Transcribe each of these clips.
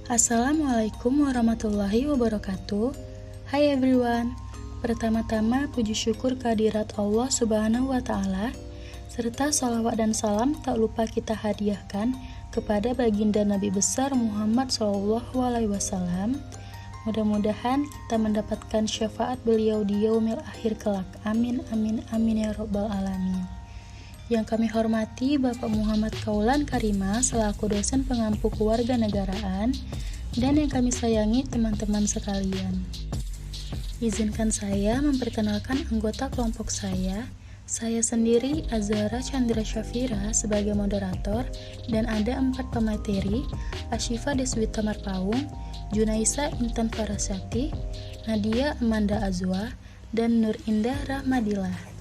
Assalamualaikum warahmatullahi wabarakatuh. Hai everyone. Pertama-tama puji syukur kehadirat Allah Subhanahu wa Ta'ala, serta salawat dan salam tak lupa kita hadiahkan kepada baginda Nabi besar Muhammad SAW. Mudah-mudahan kita mendapatkan syafaat beliau di yaumil akhir kelak. Amin amin amin ya rabbal alamin. Yang kami hormati Bapak Muhammad Kaulan Karima selaku dosen pengampu kewarganegaraan, dan yang kami sayangi teman-teman sekalian. Izinkan saya memperkenalkan anggota kelompok saya. Saya sendiri Azhara Chandra Syafira sebagai moderator, dan ada 4 pemateri: Asyifa Deswita Marpaung, Junaisa Intan Farasati, Nadia Amanda Azwa, dan Nur Indah Rahmadillah.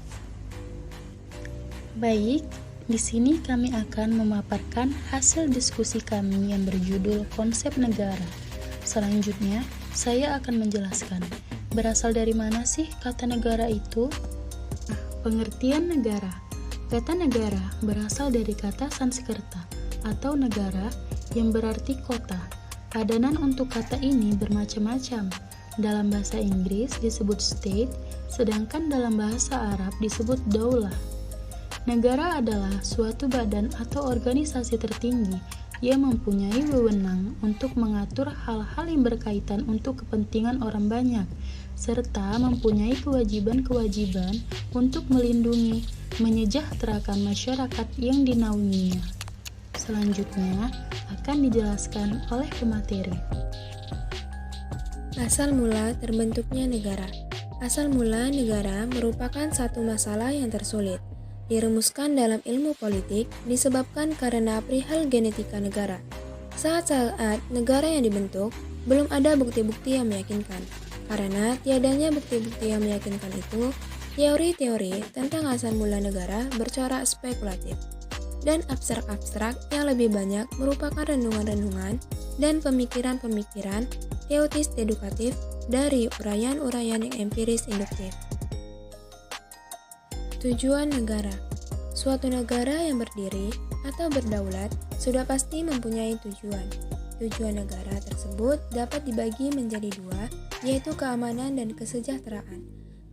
Baik, di sini kami akan memaparkan hasil diskusi kami yang berjudul konsep negara. Selanjutnya, saya akan menjelaskan berasal dari mana sih kata negara itu. Pengertian negara. Kata negara berasal dari kata Sanskerta atau negara yang berarti kota. Padanan untuk kata ini bermacam-macam. Dalam bahasa Inggris disebut state, sedangkan dalam bahasa Arab disebut daulah. Negara adalah suatu badan atau organisasi tertinggi yang mempunyai wewenang untuk mengatur hal-hal yang berkaitan untuk kepentingan orang banyak, serta mempunyai kewajiban-kewajiban untuk melindungi, menyejahterakan masyarakat yang dinaunginya. Selanjutnya akan dijelaskan oleh pemateri. Asal mula terbentuknya negara. Asal mula negara merupakan satu masalah yang tersulit dirumuskan dalam ilmu politik disebabkan karena perihal genetika negara. Saat-saat negara yang dibentuk, belum ada bukti-bukti yang meyakinkan. Karena tiadanya bukti-bukti yang meyakinkan itu, teori-teori tentang asal mula negara bercorak spekulatif dan abstrak-abstrak yang lebih banyak merupakan renungan-renungan dan pemikiran-pemikiran teotis-dedukatif dari uraian-uraian yang empiris induktif. Tujuan negara. Suatu negara yang berdiri atau berdaulat sudah pasti mempunyai tujuan. Tujuan negara tersebut dapat dibagi menjadi 2, yaitu keamanan dan kesejahteraan.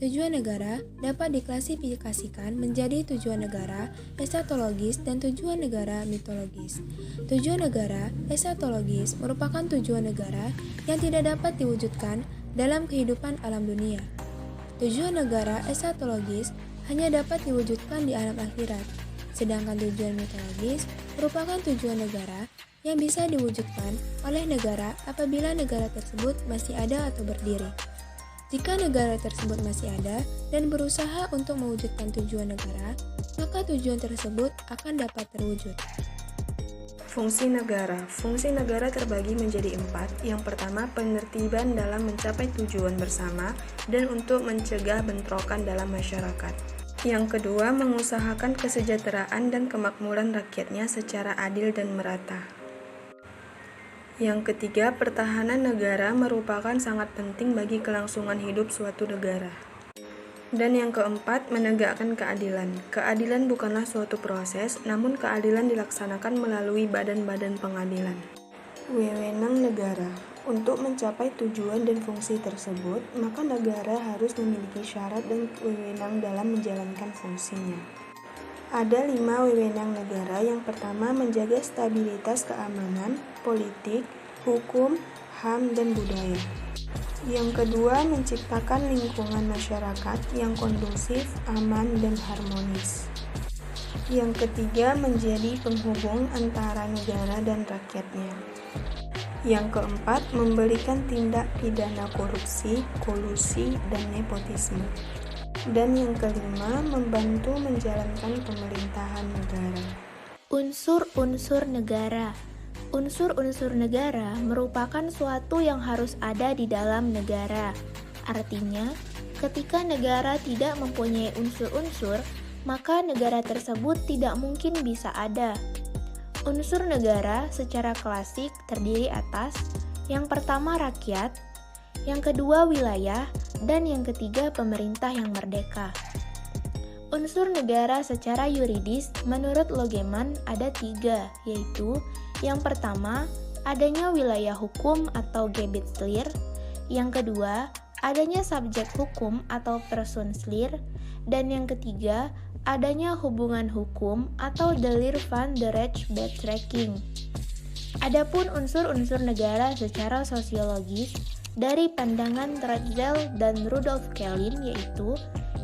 Tujuan negara dapat diklasifikasikan menjadi tujuan negara esatologis dan tujuan negara mitologis. Tujuan negara esatologis merupakan tujuan negara yang tidak dapat diwujudkan dalam kehidupan alam dunia. Tujuan negara esatologis hanya dapat diwujudkan di alam akhirat, sedangkan tujuan mitologis merupakan tujuan negara yang bisa diwujudkan oleh negara apabila negara tersebut masih ada atau berdiri. Jika negara tersebut masih ada dan berusaha untuk mewujudkan tujuan negara, maka tujuan tersebut akan dapat terwujud. Fungsi negara. Fungsi negara terbagi menjadi 4. Yang pertama, penertiban dalam mencapai tujuan bersama dan untuk mencegah bentrokan dalam masyarakat. Yang kedua, mengusahakan kesejahteraan dan kemakmuran rakyatnya secara adil dan merata. Yang ketiga, pertahanan negara merupakan sangat penting bagi kelangsungan hidup suatu negara. Dan yang keempat, menegakkan keadilan. Keadilan bukanlah suatu proses, namun keadilan dilaksanakan melalui badan-badan pengadilan. Wewenang negara. Untuk mencapai tujuan dan fungsi tersebut, maka negara harus memiliki syarat dan wewenang dalam menjalankan fungsinya. Ada 5 wewenang negara. Yang pertama, menjaga stabilitas keamanan, politik, hukum, HAM, dan budaya. Yang kedua, menciptakan lingkungan masyarakat yang kondusif, aman, dan harmonis. Yang ketiga, menjadi penghubung antara negara dan rakyatnya. Yang keempat, memberikan tindak pidana korupsi, kolusi, dan nepotisme. Dan yang kelima, membantu menjalankan pemerintahan negara. Unsur-unsur negara. Unsur-unsur negara merupakan suatu yang harus ada di dalam negara. Artinya, ketika negara tidak mempunyai unsur-unsur, maka negara tersebut tidak mungkin bisa ada. Unsur negara secara klasik terdiri atas yang pertama rakyat, yang kedua wilayah, dan yang ketiga pemerintah yang merdeka. Unsur negara secara yuridis menurut Logeman ada 3, yaitu yang pertama adanya wilayah hukum atau Gebietsleer. Yang kedua, adanya subjek hukum atau Persoonsleer. Dan yang ketiga, adanya hubungan hukum atau de Leer van de Rechtsbetrekking. Adapun unsur-unsur negara secara sosiologis dari pandangan Tratzel dan Rudolf Kellen yaitu: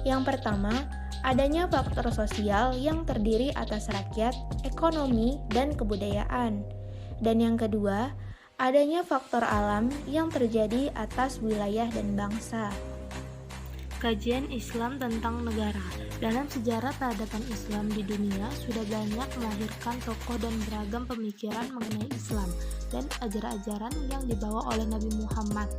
yang pertama, adanya faktor sosial yang terdiri atas rakyat, ekonomi, dan kebudayaan. Dan yang kedua, adanya faktor alam yang terjadi atas wilayah dan bangsa. Kajian Islam tentang negara. Dalam sejarah peradaban Islam di dunia sudah banyak melahirkan tokoh dan beragam pemikiran mengenai Islam dan ajaran-ajaran yang dibawa oleh Nabi Muhammad.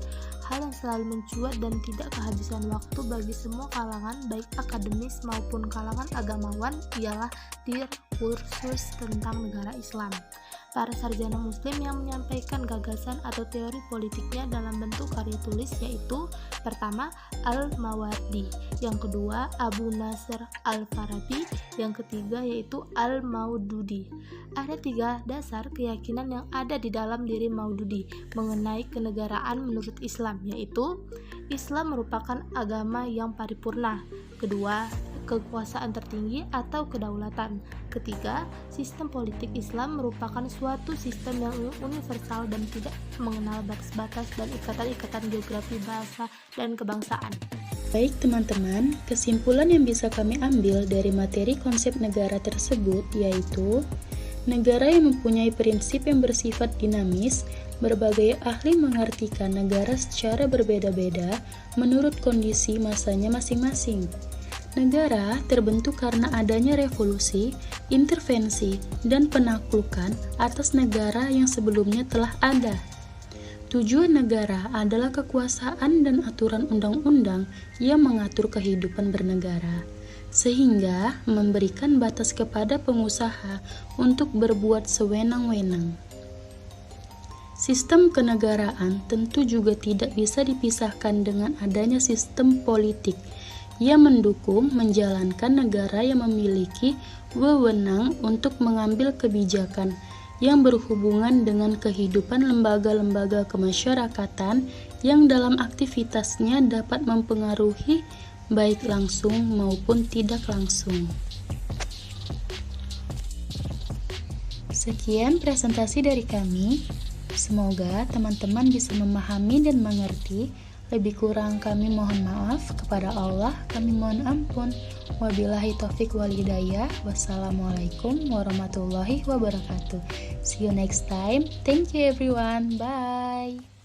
Hal yang selalu mencuat dan tidak kehabisan waktu bagi semua kalangan baik akademis maupun kalangan agamawan ialah diskursus tentang negara Islam. Para sarjana muslim yang menyampaikan gagasan atau teori politiknya dalam bentuk karya tulis yaitu: pertama, Al-Mawardi, yang kedua Abu Nasr Al-Farabi, yang ketiga yaitu Al-Maududi. Ada 3 dasar keyakinan yang ada di dalam diri Maududi mengenai kenegaraan menurut Islam, yaitu: Islam merupakan agama yang paripurna. Kedua, kekuasaan tertinggi atau kedaulatan. Ketiga, sistem politik Islam merupakan suatu sistem yang universal dan tidak mengenal batas-batas dan ikatan-ikatan geografi, bahasa, dan kebangsaan. Baik teman-teman, kesimpulan yang bisa kami ambil dari materi konsep negara tersebut yaitu: negara yang mempunyai prinsip yang bersifat dinamis. Berbagai ahli mengartikan negara secara berbeda-beda menurut kondisi masanya masing-masing. Negara terbentuk karena adanya revolusi, intervensi, dan penaklukan atas negara yang sebelumnya telah ada. Tujuan negara adalah kekuasaan dan aturan undang-undang yang mengatur kehidupan bernegara, sehingga memberikan batas kepada pengusaha untuk berbuat sewenang-wenang. Sistem kenegaraan tentu juga tidak bisa dipisahkan dengan adanya sistem politik yang mendukung menjalankan negara yang memiliki wewenang untuk mengambil kebijakan yang berhubungan dengan kehidupan lembaga-lembaga kemasyarakatan yang dalam aktivitasnya dapat mempengaruhi baik langsung maupun tidak langsung. Sekian presentasi dari kami. Semoga teman-teman bisa memahami dan mengerti. Lebih kurang kami mohon maaf. Kepada Allah kami mohon ampun. Wabillahi taufik wal hidayah. Wassalamualaikum warahmatullahi wabarakatuh. See you next time. Thank you everyone. Bye.